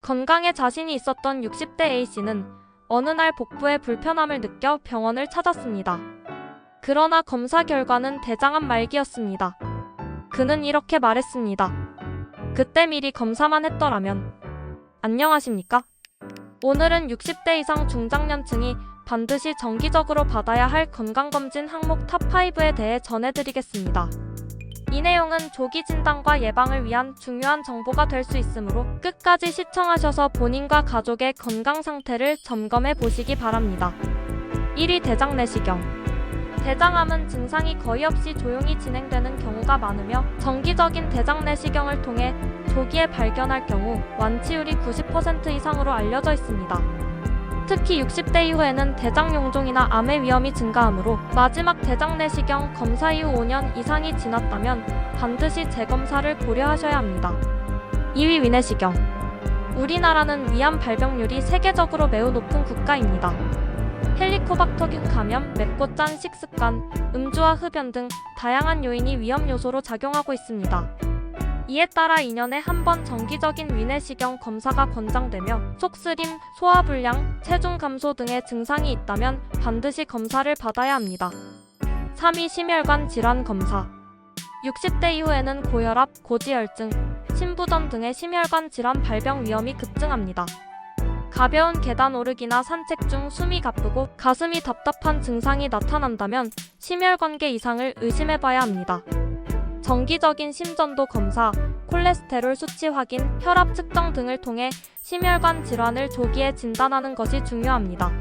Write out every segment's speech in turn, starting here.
건강에 자신이 있었던 60대 A씨는 어느 날 복부에 불편함을 느껴 병원을 찾았습니다. 그러나 검사 결과는 대장암 말기였습니다. 그는 이렇게 말했습니다. 그때 미리 검사만 했더라면. 안녕하십니까? 오늘은 60대 이상 중장년층이 반드시 정기적으로 받아야 할 건강검진 항목 탑5에 대해 전해드리겠습니다. 이 내용은 조기 진단과 예방을 위한 중요한 정보가 될 수 있으므로 끝까지 시청하셔서 본인과 가족의 건강 상태를 점검해 보시기 바랍니다. 1위 대장 내시경. 대장암은 증상이 거의 없이 조용히 진행되는 경우가 많으며 정기적인 대장 내시경을 통해 조기에 발견할 경우 완치율이 90% 이상으로 알려져 있습니다. 특히 60대 이후에는 대장 용종이나 암의 위험이 증가하므로 마지막 대장 내시경 검사 이후 5년 이상이 지났다면 반드시 재검사를 고려하셔야 합니다. 2위 위내시경. 우리나라는 위암 발병률이 세계적으로 매우 높은 국가입니다. 헬리코박터균 감염, 맵고 짠 식습관, 음주와 흡연 등 다양한 요인이 위험 요소로 작용하고 있습니다. 이에 따라 2년에 한 번 정기적인 위내시경 검사가 권장되며 속쓰림, 소화불량, 체중 감소 등의 증상이 있다면 반드시 검사를 받아야 합니다. 3위 심혈관 질환 검사. 60대 이후에는 고혈압, 고지혈증, 심부전 등의 심혈관 질환 발병 위험이 급증합니다. 가벼운 계단 오르기나 산책 중 숨이 가쁘고 가슴이 답답한 증상이 나타난다면 심혈관계 이상을 의심해봐야 합니다. 정기적인 심전도 검사, 콜레스테롤 수치 확인, 혈압 측정 등을 통해 심혈관 질환을 조기에 진단하는 것이 중요합니다.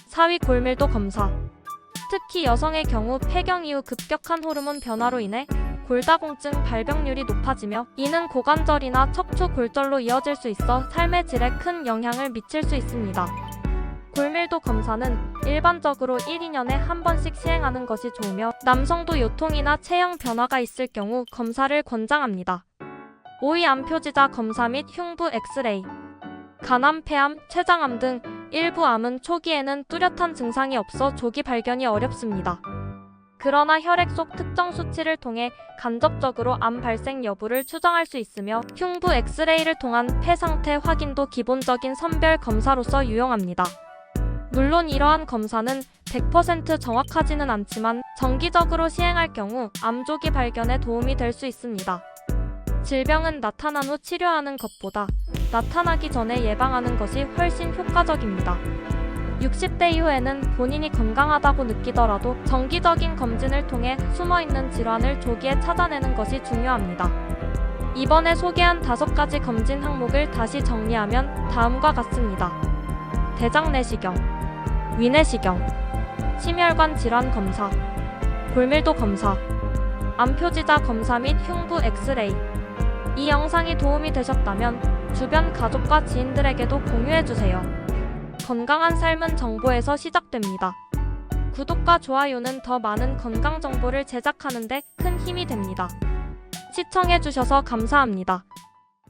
4위 골밀도 검사. 특히 여성의 경우 폐경 이후 급격한 호르몬 변화로 인해 골다공증 발병률이 높아지며 이는 고관절이나 척추 골절로 이어질 수 있어 삶의 질에 큰 영향을 미칠 수 있습니다. 골밀도 검사는 일반적으로 1, 2년에 한 번씩 시행하는 것이 좋으며 남성도 요통이나 체형 변화가 있을 경우 검사를 권장합니다. 5위 암표지자 검사 및 흉부 엑스레이. 간암, 폐암, 췌장암 등 일부 암은 초기에는 뚜렷한 증상이 없어 조기 발견이 어렵습니다. 그러나 혈액 속 특정 수치를 통해 간접적으로 암 발생 여부를 추정할 수 있으며 흉부 엑스레이를 통한 폐 상태 확인도 기본적인 선별 검사로서 유용합니다. 물론 이러한 검사는 100% 정확하지는 않지만 정기적으로 시행할 경우 암 조기 발견에 도움이 될 수 있습니다. 질병은 나타난 후 치료하는 것보다 나타나기 전에 예방하는 것이 훨씬 효과적입니다. 60대 이후에는 본인이 건강하다고 느끼더라도 정기적인 검진을 통해 숨어있는 질환을 조기에 찾아내는 것이 중요합니다. 이번에 소개한 5가지 검진 항목을 다시 정리하면 다음과 같습니다. 대장 내시경, 위내시경, 심혈관 질환 검사, 골밀도 검사, 암표지자 검사 및 흉부 엑스레이. 이 영상이 도움이 되셨다면 주변 가족과 지인들에게도 공유해주세요. 건강한 삶은 정보에서 시작됩니다. 구독과 좋아요는 더 많은 건강 정보를 제작하는 데 큰 힘이 됩니다. 시청해주셔서 감사합니다.